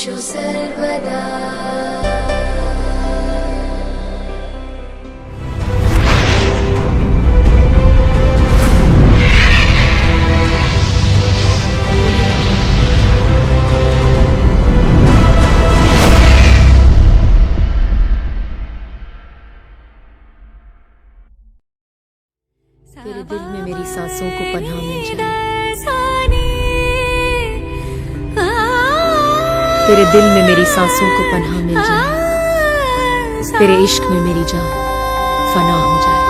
दिशु सर्वदा। तेरे दिल में मेरी सांसों को पनाह मिल जाए, तेरे दिल में मेरी सांसों को पनाह मिल जाए, तेरे इश्क में मेरी जान फना हो जाए।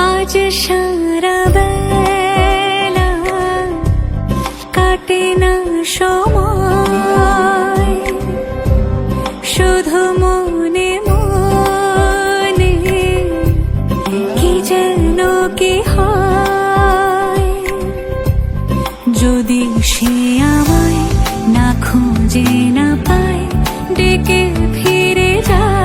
आज সারা বেলা কাটে না সময়, শুধু মনে মনে কি যেন কি হয়। যদি সে আমায় না খুঁজে না পায়, ডেকে ফিরে যায়।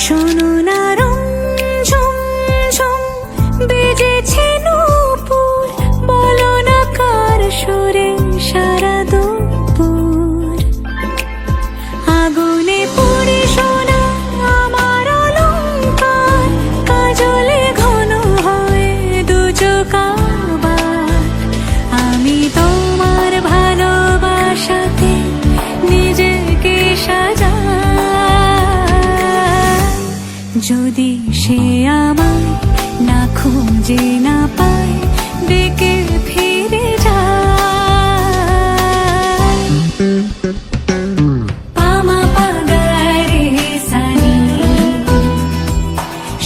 শোনো না রঞ্ঝম ঝম বেজেছে নূপুর, বলো না কার সুরে সারা দুপুর। আগুনে পুড়ে সোনা আমার অলংকার, কাজলে ঘন হয় দু চোখ আবার। আমি তোমার ভালোবাসাতে নিজেকে সাজাই। যদি সে আমায় না খুঁজে না পায়, ডেকে ফিরে যায়। পামা পাগারে সানি,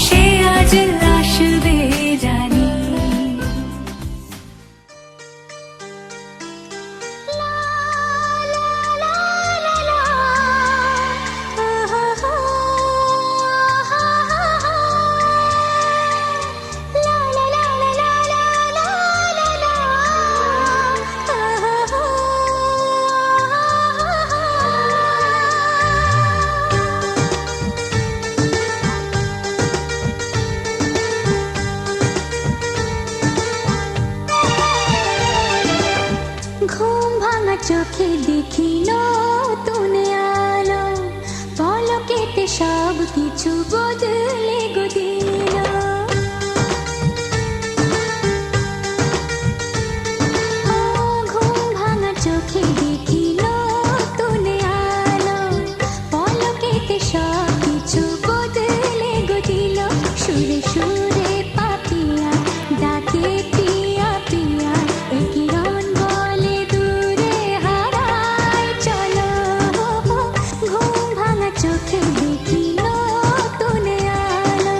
সে আজ আসবে জানি। ঘুম ভাঙা চোখে দেখি নতুন আলো, পলকেতে সব কিছু বদলে গো দিল। ঘুম ভাঙা চোখে দেখি নতুন আলো, পলকেতে সব কিছু বদলে গো দিল। সুরে সুরে পাপিয়া ডাকে পিয়া পিয়া, একই রন বলে দূরে হারায় চলো। ঘুম ভাঙা চোখে দেখি নতুন আলো।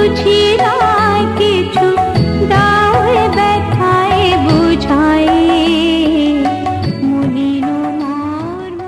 বুঝি নাই কিছু দাওয়ে ব্যথায় বুঝায় মলিন মর্ম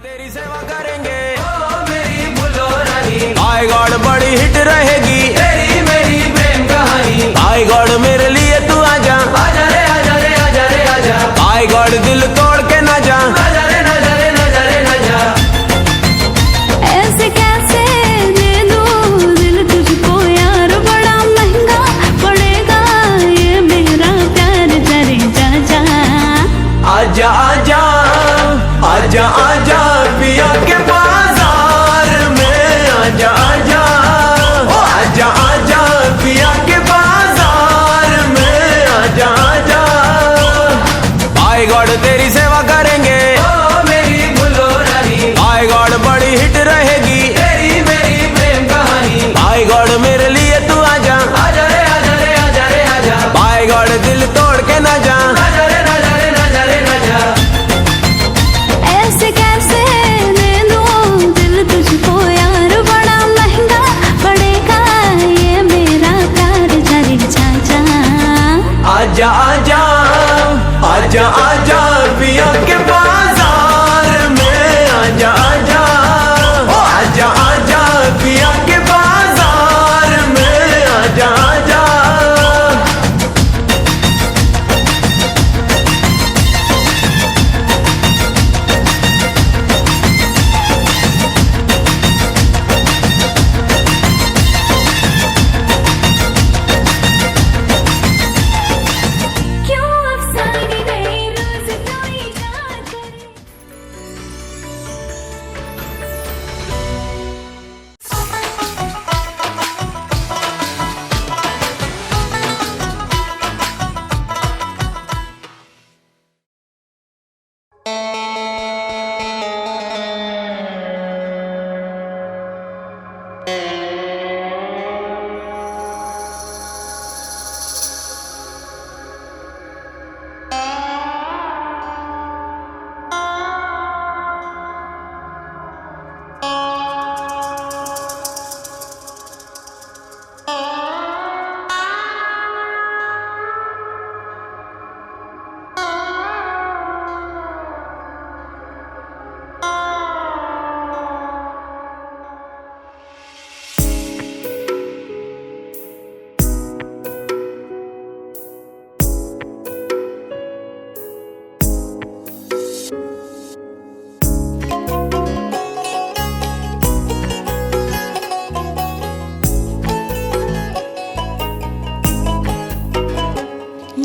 तेरी सेवा करेंगे ओ मेरी बुलो रानी आई गॉड बड़ी हिट रहेगी तेरी मेरी प्रेम कहानी आई गॉड मेरे लिए तू आजा आजा रे आजा रे आजा रे आजा आई गॉड दिल तोड़ के ना जा आजा रे ना जा रे ना जा रे ना जा ऐसे कैसे दे दूं दिल तुझको यार बड़ा महंगा पड़ेगा ये मेरा प्यार जरे जा जा आजा आजा आजा आजा पिया के बाजार में आजा आजा ओ आजा आजा पिया के बाजार में आजा आजा आई गॉड तेरी सेवा करेंगे ओ मेरी बुलो रानी आई गॉड बड़ी हिट रहेगी तेरी मेरी प्रेम कहानी आई गॉड मेरे लिए तू आजा आजा रे आजा रे आजा रे आजा आई गॉड दिल तोड़ के ना जा आजा रे ना जा रे ना जा रे ना जा ऐसे कैसे दे दूं दिल तुझको यार बड़ा महंगा पड़ेगा ये मेरा प्यार जरे जा जा आजा आजा आजा आजा पिया के बाजार में आजा आजा ओ आजा आजा पिया के बाजार में आजा आजा क्यों अफसाने गए रोज कोई याद करे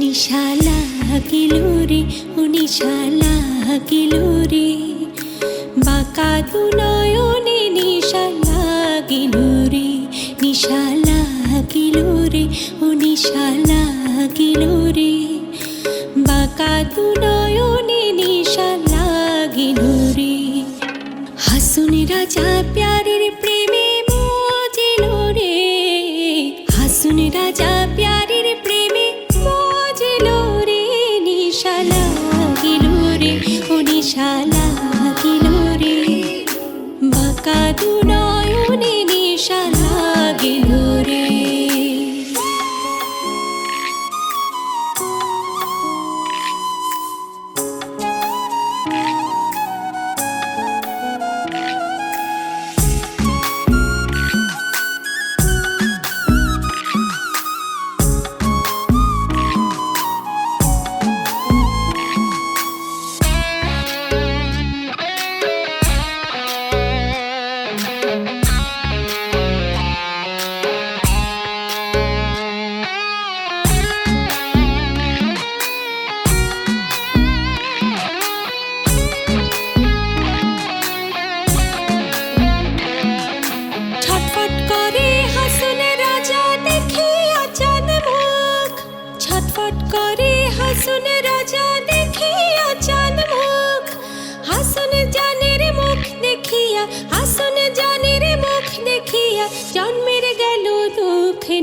নিশালা কিলুরে ও নিশালা কিলুরে বাঁকা দু নয়নে নিশালা কিলুরে নিশালা কিলুরে ও নিশালা কিলুরে বাঁকা দু নয়নে নিশালা কিলুরে হাসুন রাজা প্যারের প্রেমে মজিল রে হাসুন রাজা প্যারের প্রেমে মজিল রে নিশালা কিলো রে ও নিশালা কিলো রে বাঁকা দু নয়নে নিশালা কিলো রে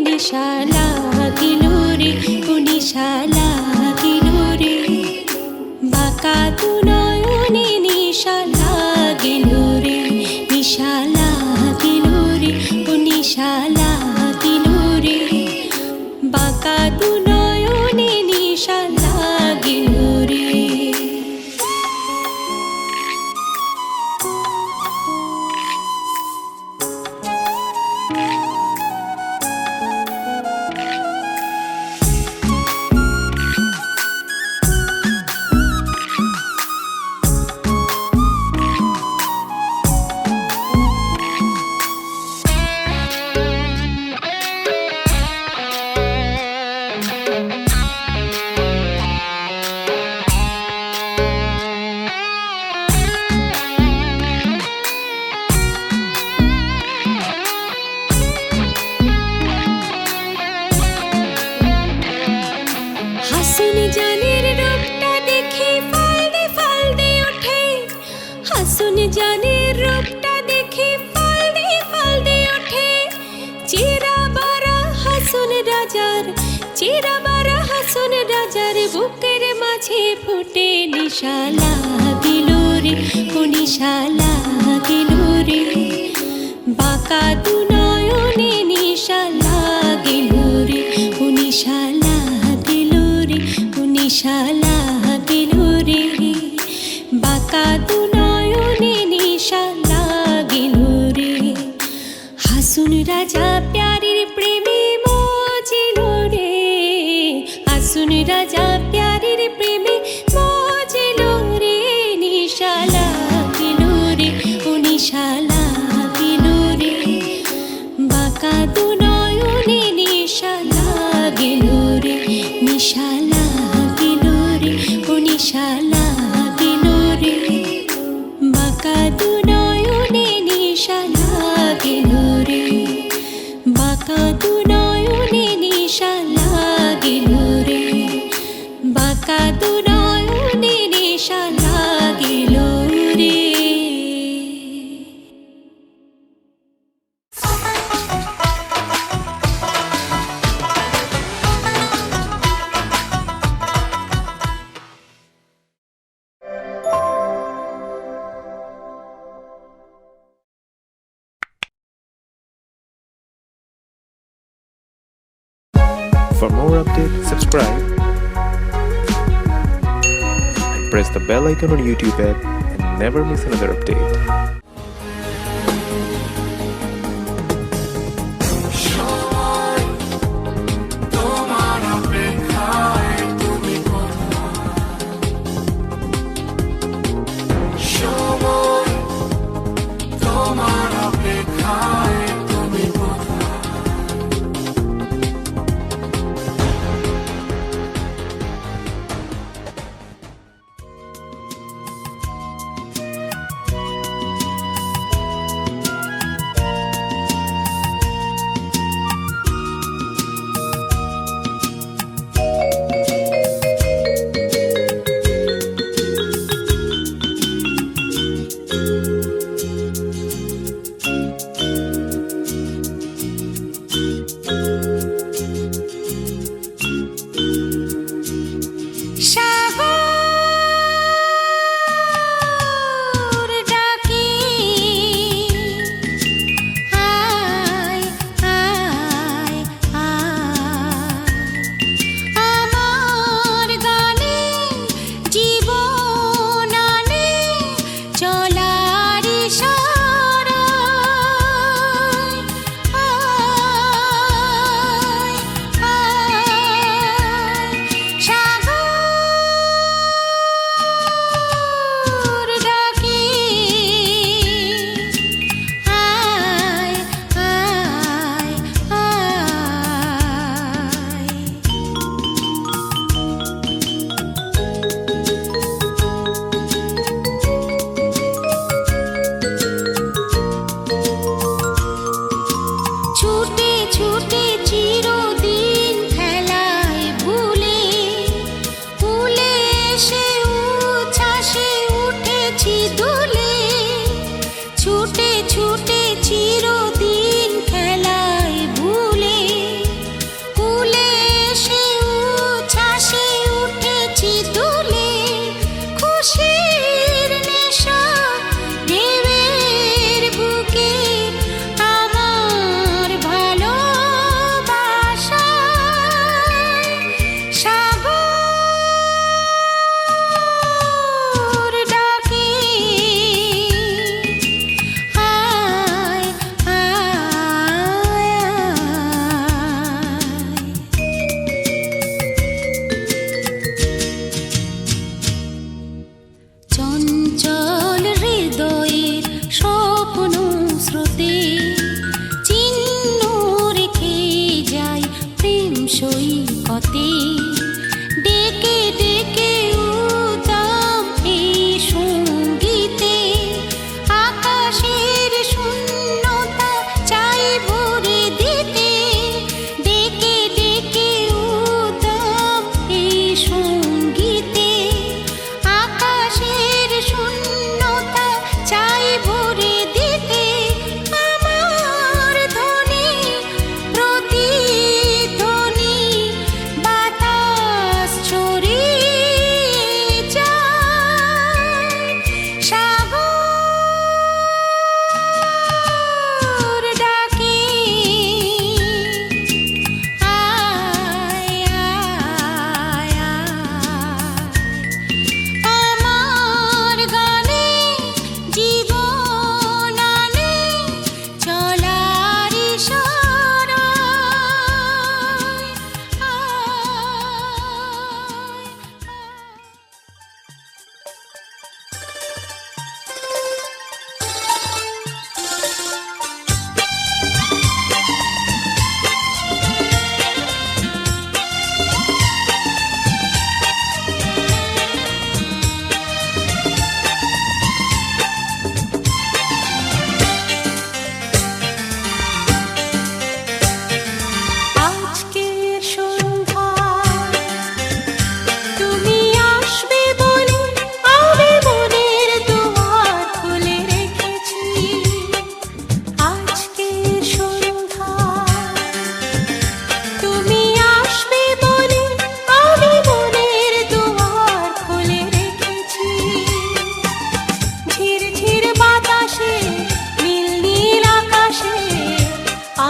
নিশা লাগিল রে ও নিশা লাগিল রে বাঁকা দু নয়নে নিশা লাগিল রে নিশা লাগিল রে ও নিশা লাগিল রে বাঁকা দু নয়নে নিশা লাগিল রে হাসুন জানের রূপটা দেখে ফালদে ফালদে ওঠে হাসুন জানের রূপটা দেখে ফালদে ফালদে ওঠে চেরা বারা হাসুন রাজার চেরা বারা হাসুন রাজার বুকের মাঝে ফুটে নিশা লাগিল রে ও নিশা লাগিল রে বাঁকা দু নয়নে নিশা লাগিল রে ও নিশা লাগিল রে ও নিশা লাগিল রে বাঁকা দু নয়নে নিশা লাগিল রে হাসুন রাজা প্যারির প্রেমে মজিল রে হাসুন রাজা প্যারির প্রেমে মজিল রে নিশা লাগিল রে ও নিশা লাগিল রে বাঁকা দু নয়নে নিশা লাগিল রে নিশা লাগিল রে ও নিশা লাগিল রে বাঁকা দু নয়নে নিশা লাগিল রে বাঁকা দু নয়নে নিশা লাগিল রে বাঁকা দু নয়নে নিশা লাগিল রে For more updates, subscribe and press the bell icon on YouTube app and never miss another update.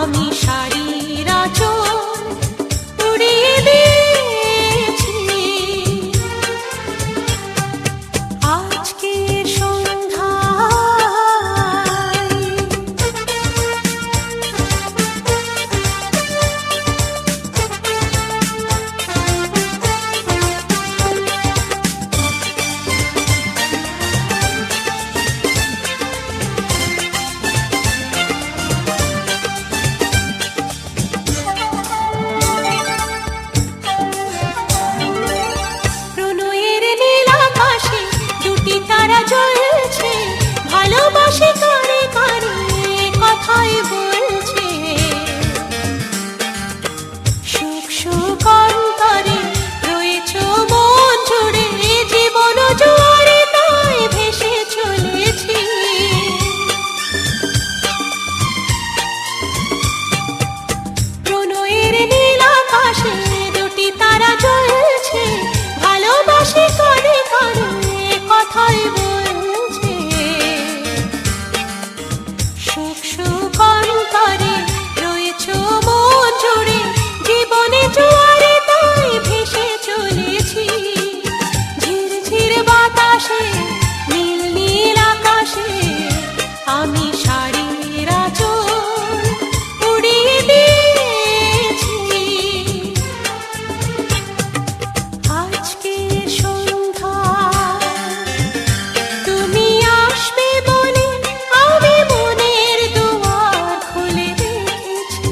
আমি শাড়ির আঁচল উড়িয়ে দিয়েছি আজকে সন্ধ্যায়। প্রণয়ের নীল আকাশে দুটি তারা জ্বলছে, ভালোবাসে কারে কারে কথাই বলছে। সুখ সুখ অন্তরে রয়েছ মন জুড়ে, জীবন জোয়ারে তাই ভেসে চলেছি। প্রণয়ের নীল আকাশে দুটি তারা জ্বলছে, ভালোবাসে কারে কারে কথাই বলছে। সুখ সুখ অন্তরে রয়েছ মন জুড়ে, জীবনে জোয়ারে তাই ভেসে চলেছি। ঝিরঝির বাতাসে নীল নীল আকাশে আমি শাড়ির আঁচল উড়িয়ে দিয়েছি আজকে সন্ধ্যায়। তুমি আসবে বলে আমি মনের দুয়ার খুলে রেখেছি।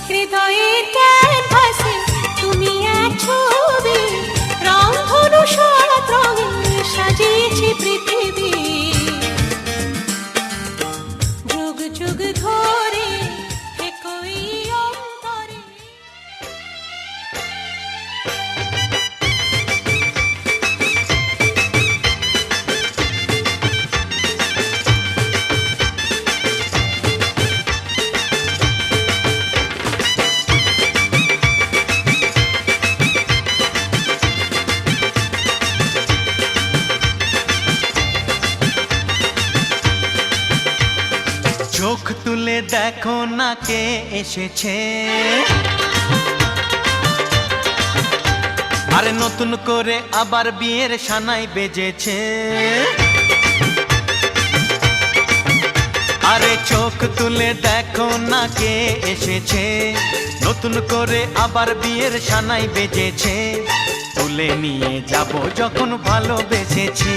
হৃদয়ের ক্যানভাসে তুমি এক ছবি, রংধনু সাত রঙে সাজিয়েছি পৃথিবী। যুগ যুগ ধরে একই অন্তরে। চোখ তুলে দেখো না কে এসেছে, আরে নতুন করে আবার বিয়ের সানাই বেজেছে। আরে চোখ তুলে দেখো না কে এসেছে, নতুন করে আবার বিয়ের সানাই বেজেছে। তুলে নিয়ে যাব যখন ভালোবেসেছি,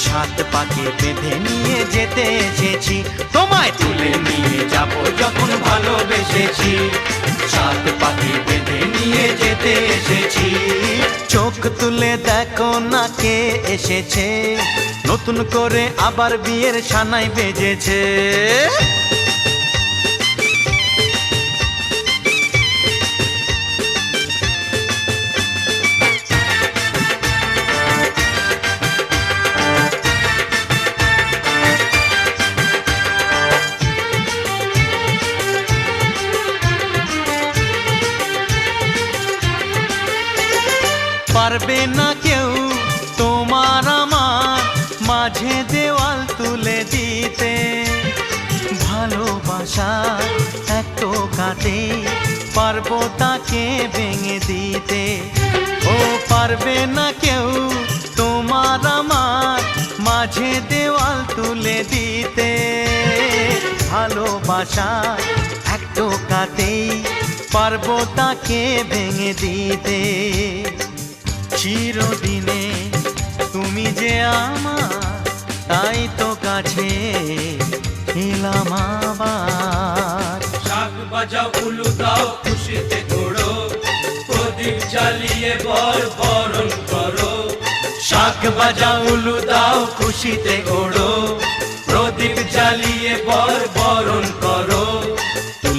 সাত পাকে বেঁধে নিয়ে যেতে এসেছি। তোমায় তুলে নিয়ে যাব যখন ভালোবেসেছি, সাত পাকে বেঁধে নিয়ে যেতে এসেছি। চোখ তুলে দেখো না কে এসেছে, নতুন করে আবার বিয়ের সানাই বেজেছে। পারবে না কেউ তোমার আমার মাঝে দেওয়াল তুলে দিতে, ভালোবাসা এত কাটে পারবো তাকে ভেঙে দিতে। ও পারবে না কেউ তোমার আমার মাঝে দেওয়াল তুলে দিতে, ভালোবাসা এত কাটে পারবো তাকে ভেঙে দিতে। চিরদিনে তুমি যে আমার, তাই তো কাছে এলাম আবার। শাক বাজাও উলু দাও খুশিতে ঘোড়ো, প্রদীপ জ্বালিয়ে বরণ করো। শাক বাজাও উলু দাও খুশিতে ওড়ো, প্রদীপ জ্বালিয়ে বরণ করো।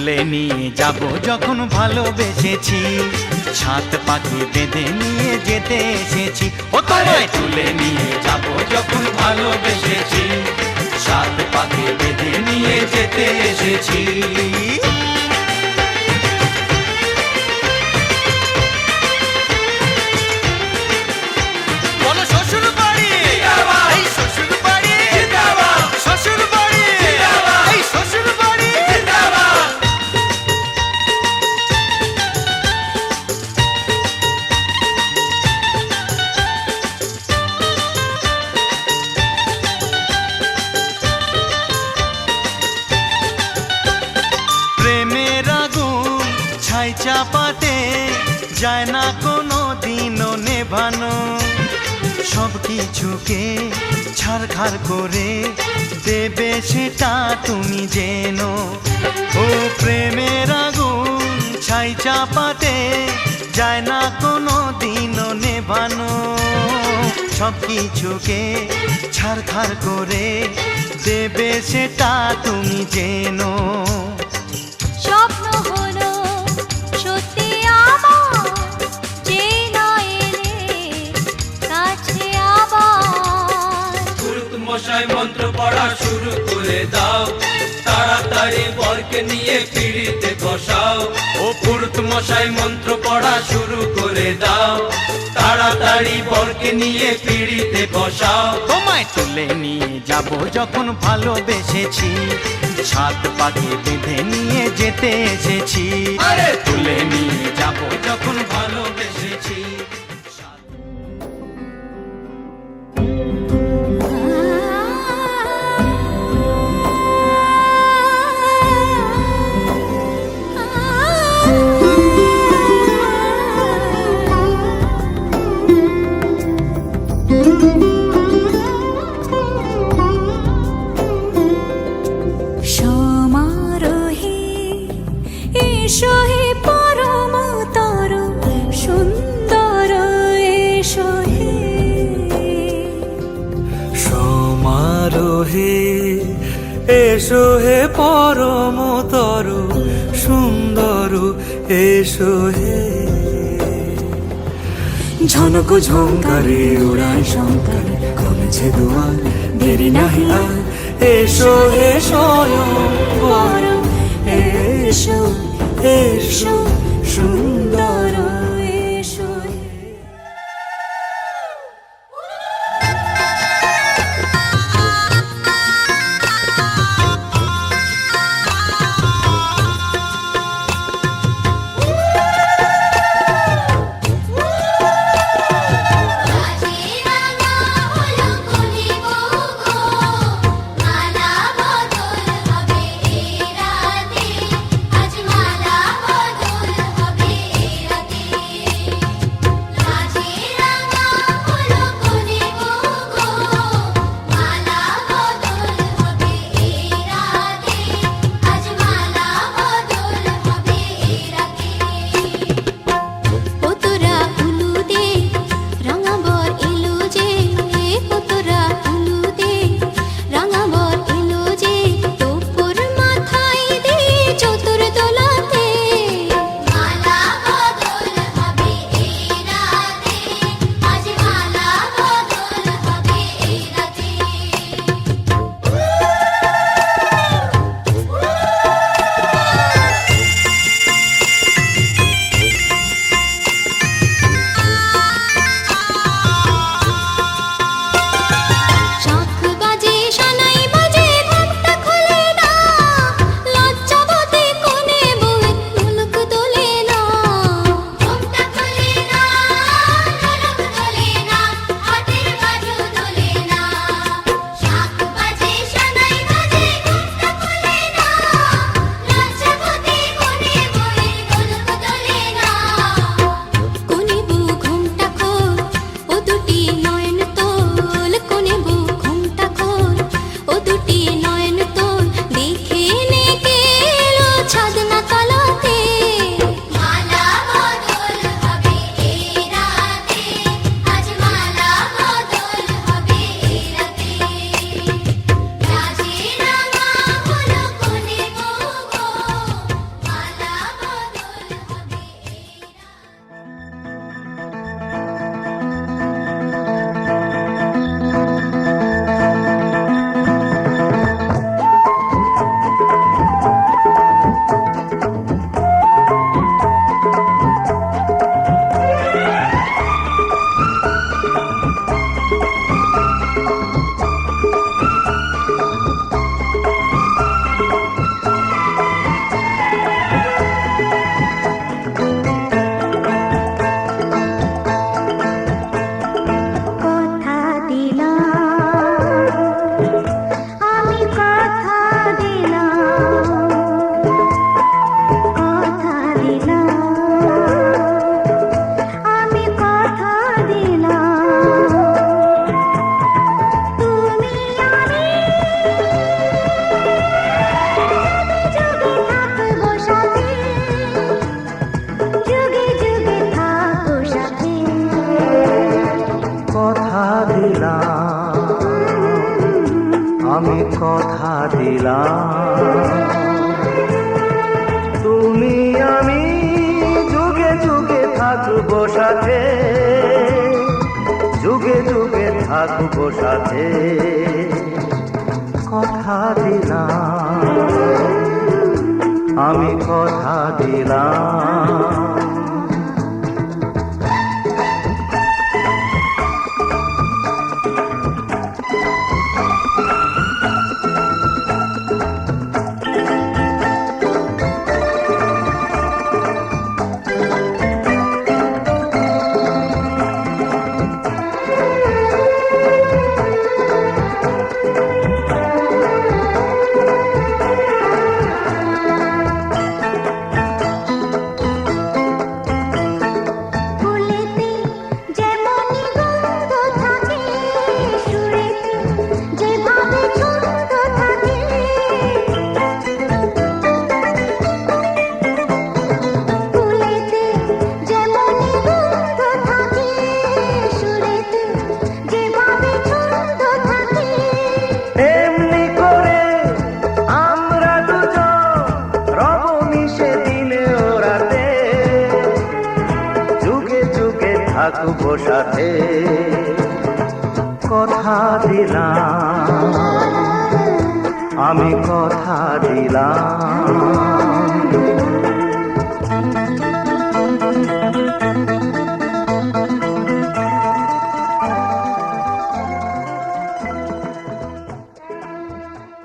তুলে নিয়ে যাব যখন ভালোবেসেছি, সাত পাকে বেঁধে নিয়ে যেতে এসেছি। ও তোমায় তুলে নিয়ে যাব যখন ভালোবেসেছি, সাত পাকে বেঁধে নিয়ে যেতে এসেছি। বলো শ্বশুর বাড়ি, এই শ্বশুর বাড়ি, শ্বশুর বাড়ি, এই শ্বশুর বাড়ি। প্রেমের আগুন ছাই চাপাতে যায় না কোনো দিনও নেভানো, সব কিছুকে ছাড়খাড় করে দেবে সেটা তুমি জেনো। ও প্রেমের আগুন ছাই চাপাতে যায় না কোনো দিনও নেভানো, সব কিছুকে ছাড়খাড় করে দেবে সেটা তুমি জেনো। স্বপ্ন হলো সত্যি আমার, যে না এলে কাছে আবার। পুরুত মশাই মন্ত্র পড়া শুরু করে দাও, তাড়াতাড়ি বরকে নিয়ে পিড়িতে বসাও। ও পুরুত মশাই মন্ত্র পড়া শুরু করে দাও, তাড়াতাড়ি বরকে নিয়ে পিড়িতে বসাও। তোমায় তুলে নিয়ে যাব যখন ভালোবেসেছি, সাত পাকে বেঁধে নিয়ে যেতে এসেছি। আরে তুলে নিয়ে যাব যখন ভালোবেসেছি। সমারোহে এসো হে পরমতর সুন্দর, এসো হে। সমারোহে এসো হে পরমতর সুন্দর, এসো হে। ঝনক ঝঙ্কারে উড়ায় শঙ্কর, কমেছে দুয়ার দেরি নাহি আর। এসো হে স্বয়ং বর, এসো এসো সুন্দর, এসো হে। মালা বদল হবে কথা দিলাম তুমি আমি যুগে যুগে থাকবো সাথে, যুগে যুগে থাকবো সাথে, কথা দিলাম আমি কথা দিলাম। ফুলেতে যেমনই গন্ধ থাকে, সুরেতে যেভাবে ছন্দ থাকে, ফুলেতে যেমনই গন্ধ থাকে, সুরেতে যেভাবে ছন্দ থাকে, এমনি করে আমরা দুজন রব মিশে দিনে ও রাতে, যুগে যুগে থাকবো সাথে, কথা দিলাম আমি কথা দিলাম।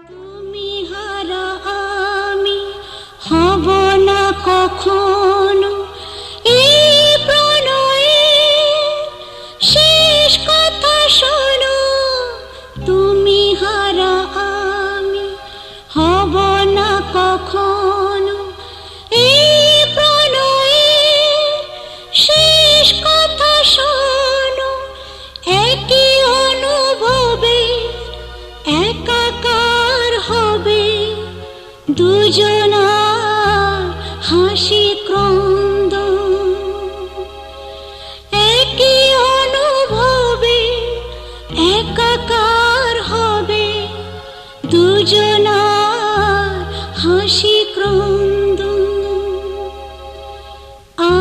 তুমি হারা আমি হব না কখনো এই প্রণয়ের শেষ কথা শোনো। তুমি হারা আমি হব না কখনো এই প্রণয়ের শেষ কথা শোনো। একই অনুভবে একাকার হবে দুজনার হাসি ক্রন্দন। একই অনুভবে একাকার হবে দুজনার হাসি ক্রন্দন।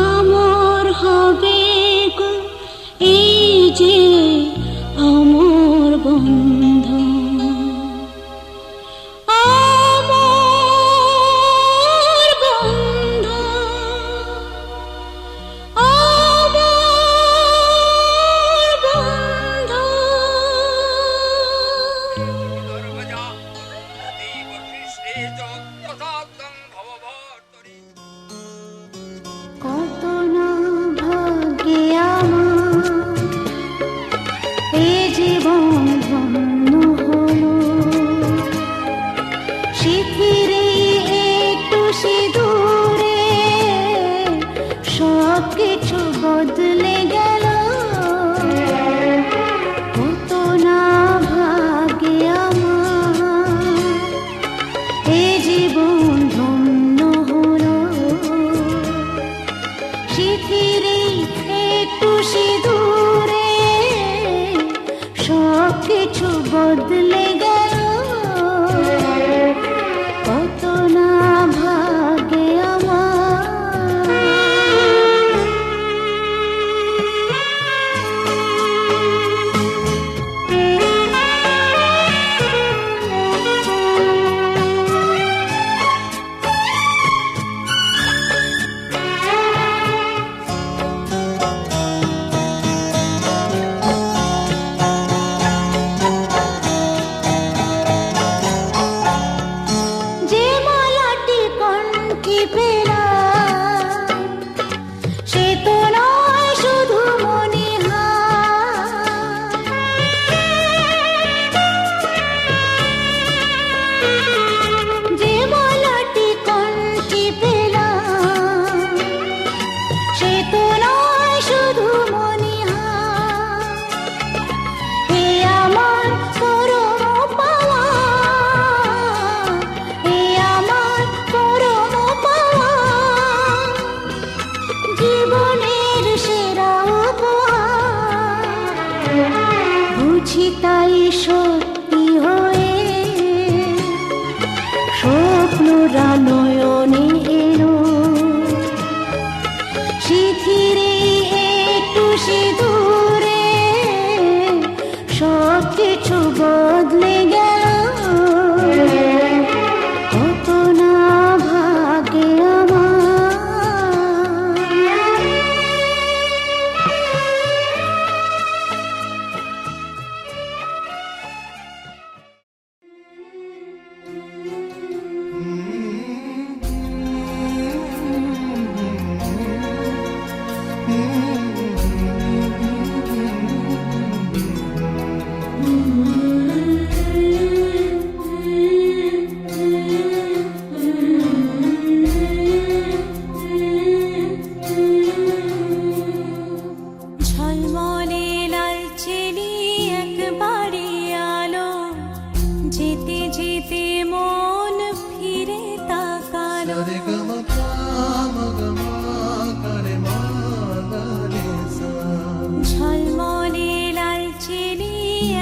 আমর হবে গো এই যে অমর বন্ধন। অমর বন্ধন, অমর বন্ধন। কত না ভাগ্যে আমার এ জীবন ধন্য হলো। শিথিরে একটু সিঁদুরে সব কিছু বদলে গেল। কত না ভাগ্যে আমার এ জীবন ধন্য হলো। শিথিরে একটু সিঁদুরে সব কিছু বদলে গেল। কত না ভাগ্যে আমার। যে মালাটি কণ্ঠে পেলাম সে তো নয় শুধু মনিহার। যে মালাটি কণ্ঠে পেলাম সে তো নয় শুধু মনিহার। এ আমার পরম পাওয়া, এ আমার পরম পাওয়া, জীবনের সেরা উপহার। বুঝি তাই সত্যি হয়ে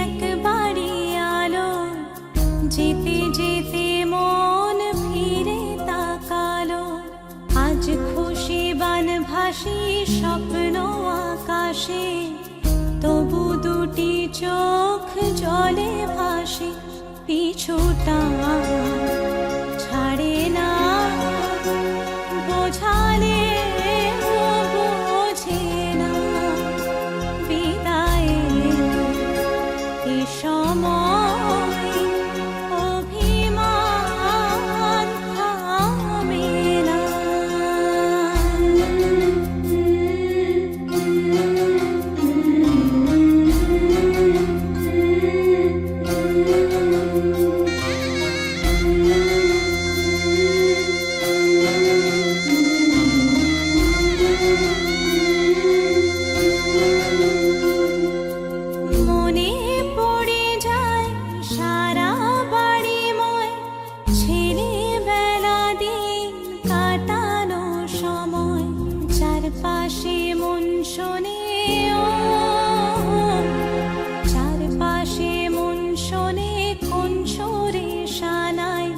একবারই আলো, যেতে যেতে মন ফিরে তাকালো। আজ খুশি বান ভাসি স্বপ্ন আকাশে, তবু দুটি চোখ জলে ভাসে। পিছুটা ছাড়ে না, বোঝালে বোঝে না। বিদায়ের এ সময় অভিমান থামে না। মনে পড়ে যায় সারা বাড়িময় ছেলেবেলা দিন কাটানো সময়। চারপাশে মন শোনে ও, চারপাশে মন শোনে কোন সুরে শানায়।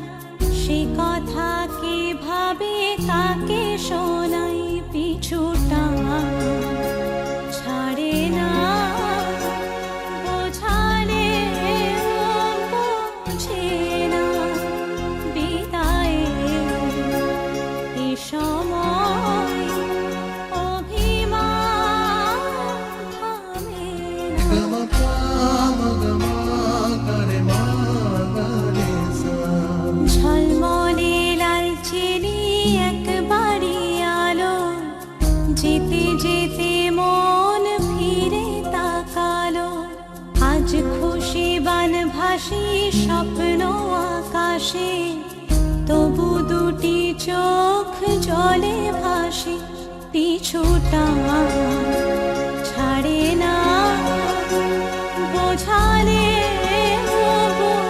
সে কথা কে ভাবে কাকে শোনাই। পিছুটা ছাড়ে না, বোঝালে বোঝে না। বিদায়ের এ সময় অভিমান থামে না। ঝলমলে লালচেলি একবারই আলো, যেতে যেতে মন ফিরে তাকালো। আজ খুশি বান ভাসি স্বপ্ন আকাশে, তবু দুটি চোখ জলে ভাসে। পিছুটা ছাড়ে না, বোঝালে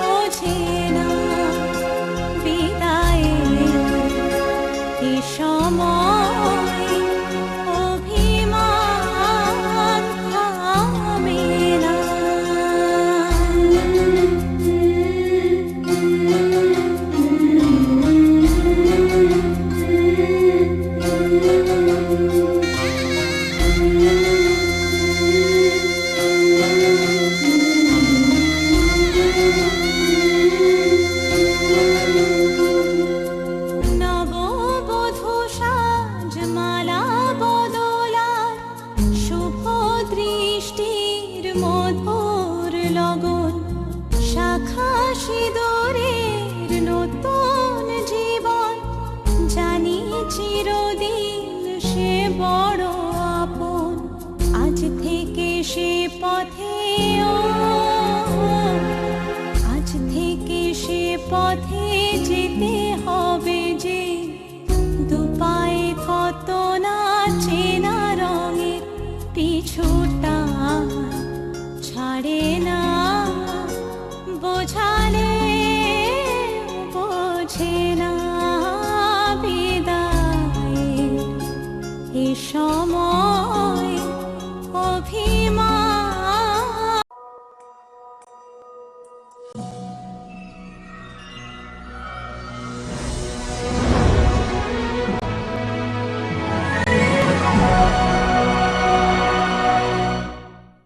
বোঝে না। বিদায়ের এ সময় অভিমান থামে না। নববধূ সাজমালা বদলার শুভ দৃষ্টির মধুর লগন। শাখা সিঁদুরের নতুন জীবন, জানি চিরদিন সে বড় আপন। আজ থেকে সে পথে ও